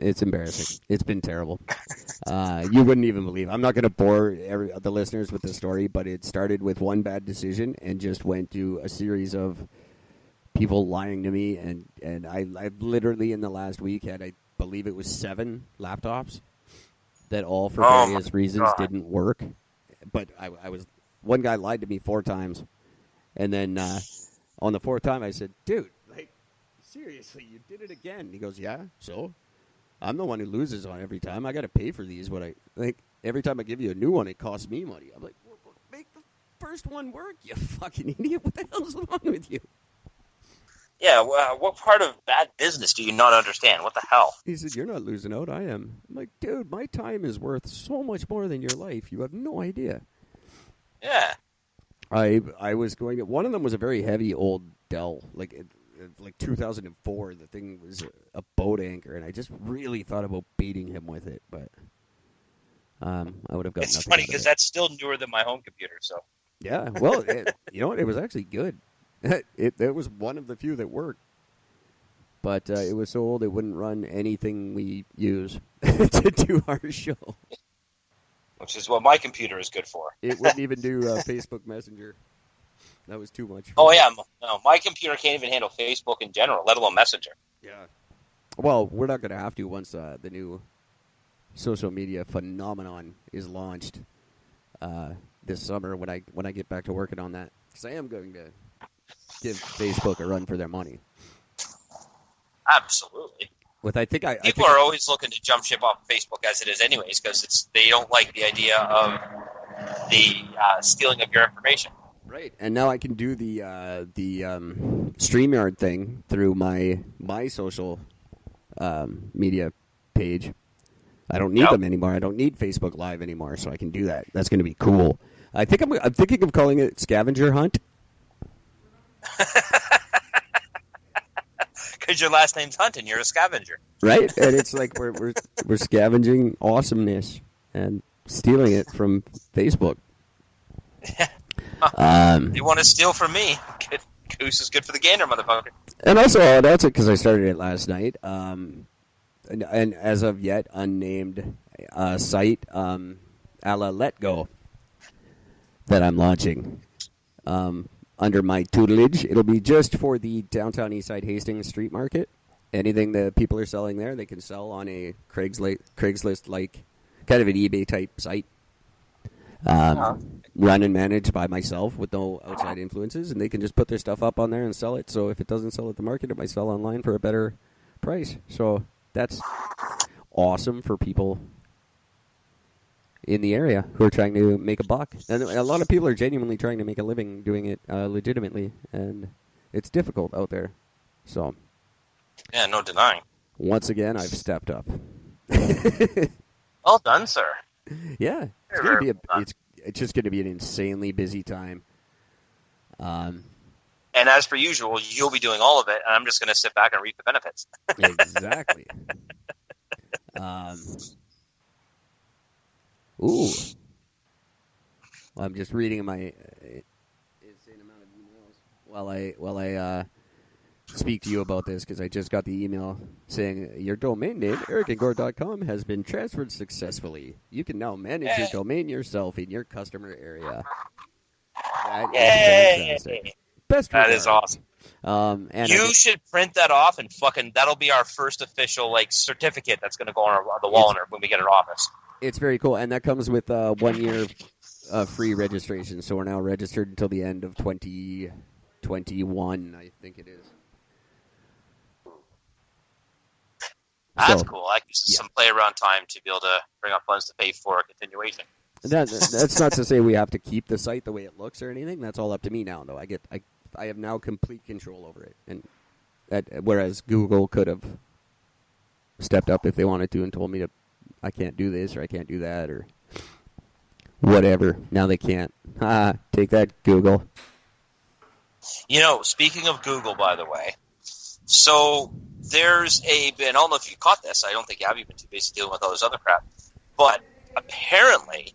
it's embarrassing. It's been terrible. You wouldn't even believe. I'm not going to bore the listeners with the story, but it started with one bad decision and just went to a series of people lying to me, and I literally in the last week had, I believe it was 7 laptops that all for various reasons didn't work. But I was, one guy lied to me 4 times, and then on the 4th time I said, dude, like, seriously, you did it again. And he goes, yeah, so? I'm the one who loses on every time. I got to pay for these. Every time I give you a new one, it costs me money. I'm like, well, make the first one work, you fucking idiot. What the hell's wrong with you? Yeah, well, what part of bad business do you not understand? What the hell? He said, you're not losing out, I am. I'm like, dude, my time is worth so much more than your life. You have no idea. Yeah. I was going to, one of them was a very heavy old Dell, like 2004. The thing was a boat anchor, and I just really thought about beating him with it, but I would have got It's nothing funny, because because that's still newer than my home computer, so. Yeah, well, you know what? It was actually good. It was one of the few that worked. But it was so old it wouldn't run anything we use to do our show. Which is what my computer is good for. It wouldn't even do Facebook Messenger. That was too much. Oh, yeah. No, my computer can't even handle Facebook in general, let alone Messenger. Yeah. Well, we're not going to have to once the new social media phenomenon is launched this summer when I get back to working on that. Because I am going to give Facebook a run for their money. Absolutely. People are always looking to jump ship off Facebook as it is anyways, because they don't like the idea of the stealing of your information. Right, and now I can do the StreamYard thing through my social media page. I don't need them anymore. I don't need Facebook Live anymore, so I can do that. That's going to be cool. I'm thinking of calling it Scavenger Hunt. Because your last name's Hunt and you're a scavenger. Right, and it's like we're scavenging awesomeness and stealing it from Facebook. You want to steal from me? Goose is good for the gander, motherfucker. And also, that's it because I started it last night. And as of yet, unnamed site, a la Let Go, that I'm launching. Under my tutelage, it'll be just for the downtown Eastside Hastings street market. Anything that people are selling there, they can sell on a Craigslist-like, kind of an eBay-type site. Run and managed by myself with no outside influences, and they can just put their stuff up on there and sell it. So if it doesn't sell at the market, it might sell online for a better price. So that's awesome for people in the area who are trying to make a buck. And a lot of people are genuinely trying to make a living doing it legitimately, and it's difficult out there. So, yeah, no denying. Once again, I've stepped up. Well done, sir. Yeah, it's just going to be an insanely busy time. And as per usual, you'll be doing all of it, and I'm just going to sit back and reap the benefits. Exactly. Ooh. Well, I'm just reading my insane amount of emails while I speak to you about this, because I just got the email saying your domain name, ericandgord.com, has been transferred successfully. You can now manage your domain yourself in your customer area. That is fantastic. Best that is awesome. And you should print that off and that'll be our first official certificate that's going to go on the wall when we get an office. It's very cool, and that comes with 1 year free registration. So we're now registered until the end of 2021, I think it is. That's cool. I use some play around time to be able to bring up funds to pay for a continuation. That's not to say we have to keep the site the way it looks or anything. That's all up to me now, though. I have now complete control over it, and whereas Google could have stepped up if they wanted to and told me I can't do this or I can't do that or whatever. Now they can't. Take that, Google. Speaking of Google, by the way, so there's and I don't know if you caught this. I don't think you have. You've been too busy dealing with all this other crap. But apparently,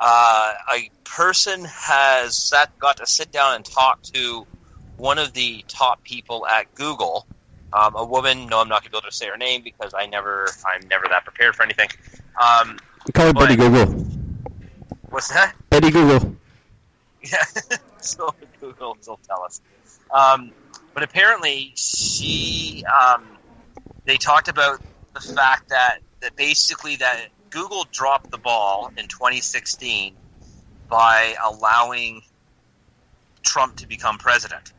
a person got to sit down and talk to one of the top people at Google A woman. No, I'm not going to be able to say her name because I'm never that prepared for anything. Call her Betty Google. What's that? Betty Google. Yeah, so Google will tell us. But apparently, they talked about the fact that basically that Google dropped the ball in 2016 by allowing Trump to become president.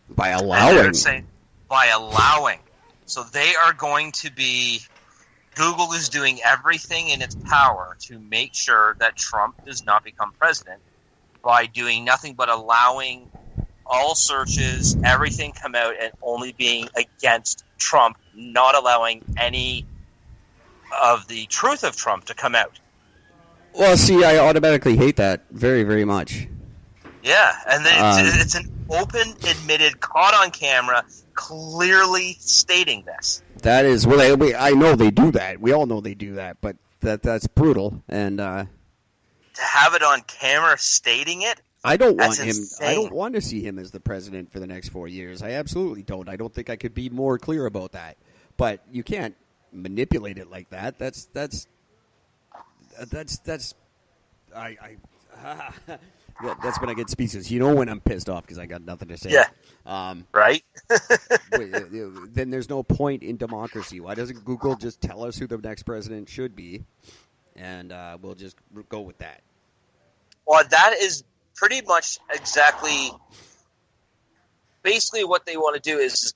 By allowing? By allowing. So they are going to be... Google is doing everything in its power to make sure that Trump does not become president by doing nothing but allowing all searches, everything come out, and only being against Trump, not allowing any of the truth of Trump to come out. Well, see, I automatically hate that very, very much. Yeah, and then it's an open, admitted, caught on camera, clearly stating this. That is, well, I know they do that. We all know they do that, but that's brutal. And to have it on camera stating it, I don't want him. Insane. I don't want to see him as the president for the next 4 years. I absolutely don't. I don't think I could be more clear about that. But you can't manipulate it like that. That's when I get speechless. You know when I'm pissed off because I got nothing to say. Yeah. Right? Then there's no point in democracy. Why doesn't Google just tell us who the next president should be, and we'll just go with that? Well, that is pretty much exactly... Basically what they want to do is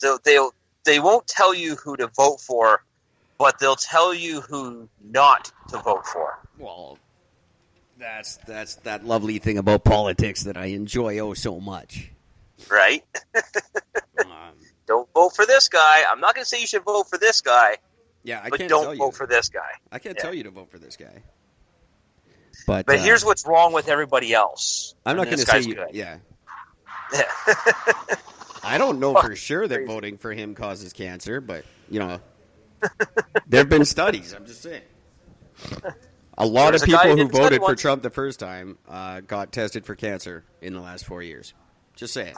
they won't tell you who to vote for, but they'll tell you who not to vote for. Well... That's that lovely thing about politics that I enjoy so much. Right? Don't vote for this guy. I'm not going to say you should vote for this guy. Yeah, but don't vote for this guy. I can't tell you to vote for this guy. But here's what's wrong with everybody else. I'm not going to say you. Yeah. I don't know for sure that voting for him causes cancer, but there have been studies. I'm just saying. A lot of people who voted for Trump the first time got tested for cancer in the last 4 years. Just saying.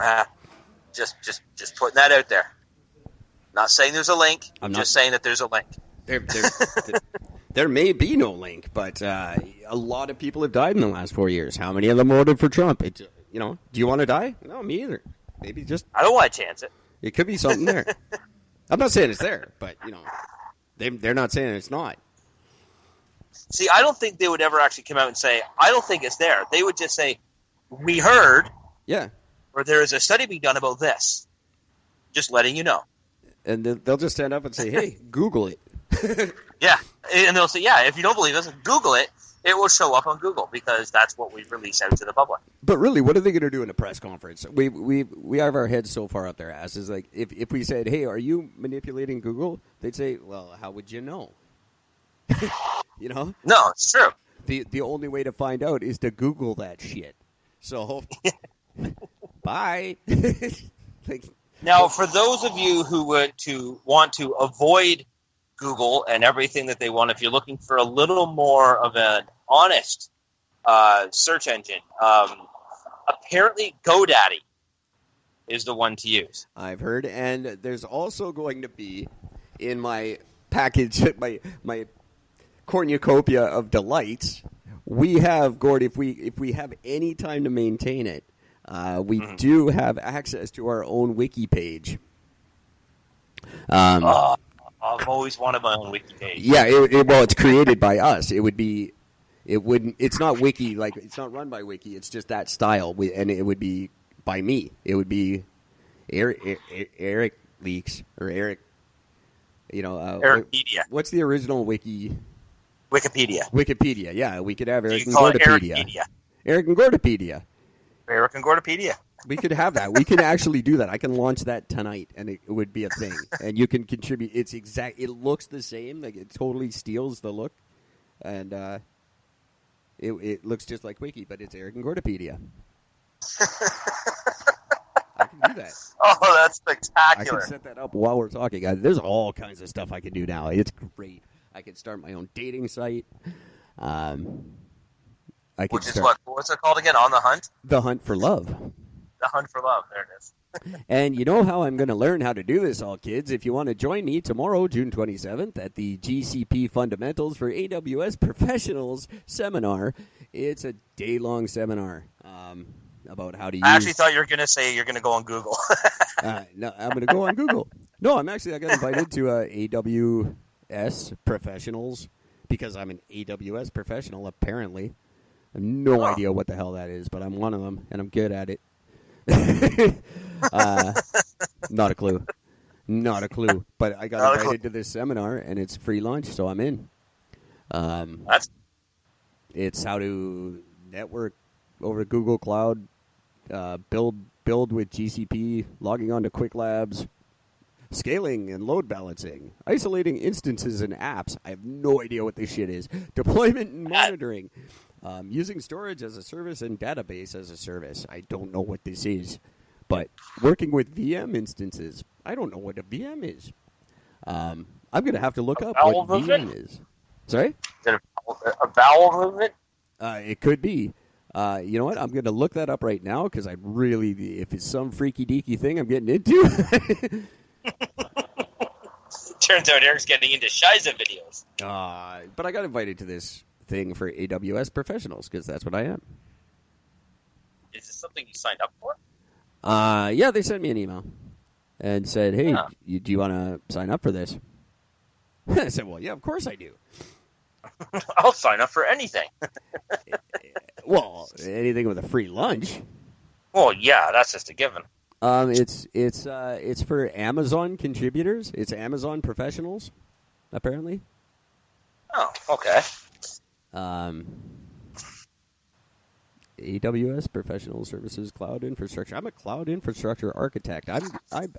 Just putting that out there. Not saying there's a link. I'm just saying that there's a link. There may be no link, but a lot of people have died in the last 4 years. How many of them voted for Trump? Do you want to die? No, me either. Maybe just... I don't want to chance it. It could be something there. I'm not saying it's there, but, they're not saying it's not. See, I don't think they would ever actually come out and say, I don't think it's there. They would just say, we heard, or there is a study being done about this. Just letting you know. And they'll just stand up and say, hey, Google it. Yeah, and they'll say, yeah, if you don't believe us, Google it. It will show up on Google because that's what we release out to the public. But really, what are they going to do in a press conference? We have our heads so far up their asses. Like, if we said, hey, are you manipulating Google? They'd say, well, how would you know? No, it's true. The only way to find out is to Google that shit. So, bye. Now, for those of you who want to avoid Google and everything that they want, if you're looking for a little more of an honest search engine, apparently GoDaddy is the one to use. I've heard, and there's also going to be in my package, my cornucopia of delights. We have, Gord, if we have any time to maintain it, we do have access to our own wiki page. I've always wanted my own wiki page. Yeah, well, it's created by us. It's not wiki, like it's not run by wiki. It's just that style, and it would be by me. It would be Eric Leaks or Eric. Wikipedia. What's the original wiki? Wikipedia. Wikipedia. Yeah, we could have Eric and Gordopedia. Eric and Gordopedia. Eric and Gordopedia. We could have that. We could actually do that. I can launch that tonight, and it would be a thing. And you can contribute. It looks the same. Like it totally steals the look, and it looks just like Wiki, but it's Eric and Gordopedia. I can do that. Oh, that's spectacular. I can set that up while we're talking. There's all kinds of stuff I can do now. It's great. I can start my own dating site. What's it called again? On the Hunt? The Hunt for Love. The hunt for love. There it is. And you know how I'm going to learn how to do this, all kids? If you want to join me tomorrow, June 27th, at the GCP Fundamentals for AWS Professionals Seminar. It's a day-long seminar about how to use... I actually thought you were going to say you're going to go on Google. No, I'm going to go on Google. No, I got invited to AWS Professionals because I'm an AWS professional, apparently. I have no idea what the hell that is, but I'm one of them, and I'm good at it. Not a clue. But I got invited to this seminar, and it's free lunch, so I'm in. It's how to network over Google Cloud, build with GCP, logging onto Quick Labs, scaling and load balancing, isolating instances and apps. I have no idea what this shit is. Deployment and monitoring. Using storage as a service and database as a service. I don't know what this is. But working with VM instances. I don't know what a VM is. I'm going to have to look up what VM is. Sorry? Is it a bowel movement? It could be. You know what? I'm going to look that up right now because I really, if it's some freaky deaky thing I'm getting into. Turns out Eric's getting into Shiza videos. But I got invited to this thing for AWS professionals because that's what I am. Is this something you signed up for? Yeah, they sent me an email and said, "Hey, do you want to sign up for this?" I said, "Well, yeah, of course I do." I'll sign up for anything. Well, anything with a free lunch. Well, yeah, that's just a given. It's for Amazon contributors. It's Amazon professionals, apparently. Oh, okay. AWS Professional Services Cloud Infrastructure. I'm a cloud infrastructure architect.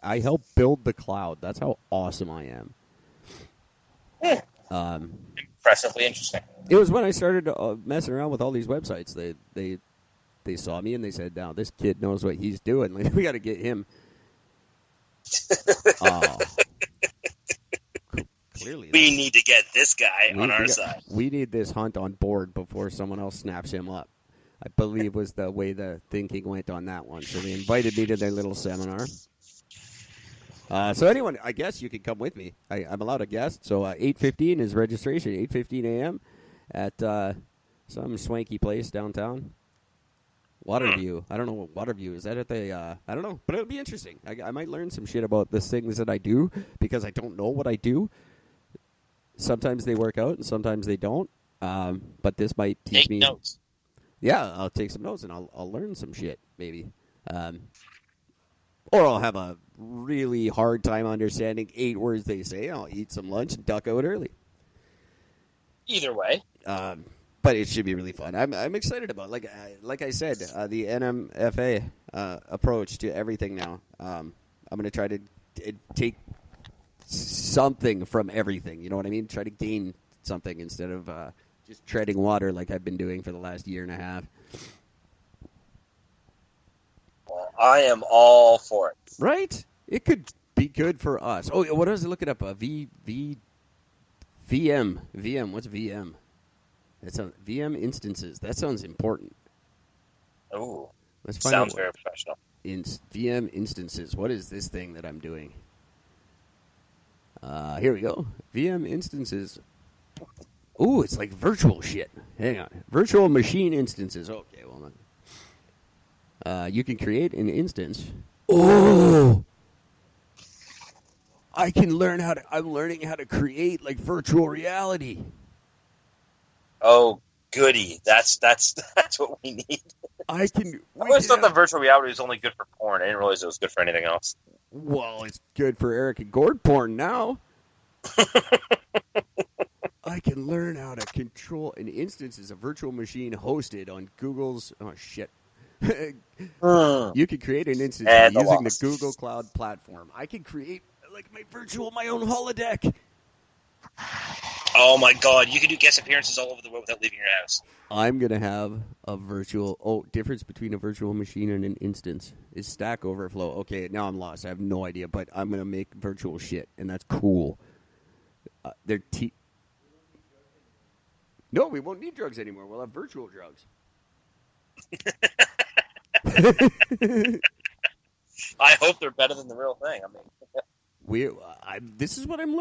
I help build the cloud. That's how awesome I am. Impressively interesting. It was when I started messing around with all these websites. They saw me and they said, "Now this kid knows what he's doing. Like, we got to get him." Clearly, we need to get this guy on our side. We need this hunt on board before someone else snaps him up. I believe was the way the thinking went on that one. So they invited me to their little seminar. So anyone, I guess you can come with me. I'm allowed a guest. So 8:15 is registration. 8:15 a.m. at some swanky place downtown. Waterview. I don't know what Waterview is. That at the? I don't know, but it'll be interesting. I might learn some shit about the things that I do because I don't know what I do. Sometimes they work out and sometimes they don't. But this might teach me. Take notes. Yeah, I'll take some notes and I'll learn some shit maybe. Or I'll have a really hard time understanding 8 words they say. I'll eat some lunch and duck out early. Either way. But it should be really fun. I'm excited about it. Like I said, the NMFA approach to everything now. I'm going to try to take something from everything. You know what I mean? Try to gain something instead of just treading water like I've been doing for the last year and a half. Well, I am all for it. Right? It could be good for us. Oh, what was I looking up? VM. What's VM? That's VM instances. That sounds important. Oh, let's find sounds out very professional. VM instances. What is this thing that I'm doing? Here we go. VM instances. Ooh, it's like virtual shit. Hang on. Virtual machine instances. Okay, well then. You can create an instance. Oh! I'm learning how to create like virtual reality. Oh, goody. That's what we need. I always thought that virtual reality was only good for porn. I didn't realize it was good for anything else. Well, it's good for Eric and Gord porn now. I can learn how to control an instance as a virtual machine hosted on Google's... Oh, shit. You can create an instance using the Google Cloud platform. I can create like my own holodeck. Oh, my God. You can do guest appearances all over the world without leaving your house. I'm going to have a virtual... Oh, difference between a virtual machine and an instance is Stack Overflow. Okay, now I'm lost. I have no idea, but I'm going to make virtual shit, and that's cool. No, we won't need drugs anymore. We'll have virtual drugs. I hope they're better than the real thing. I mean, This is what I'm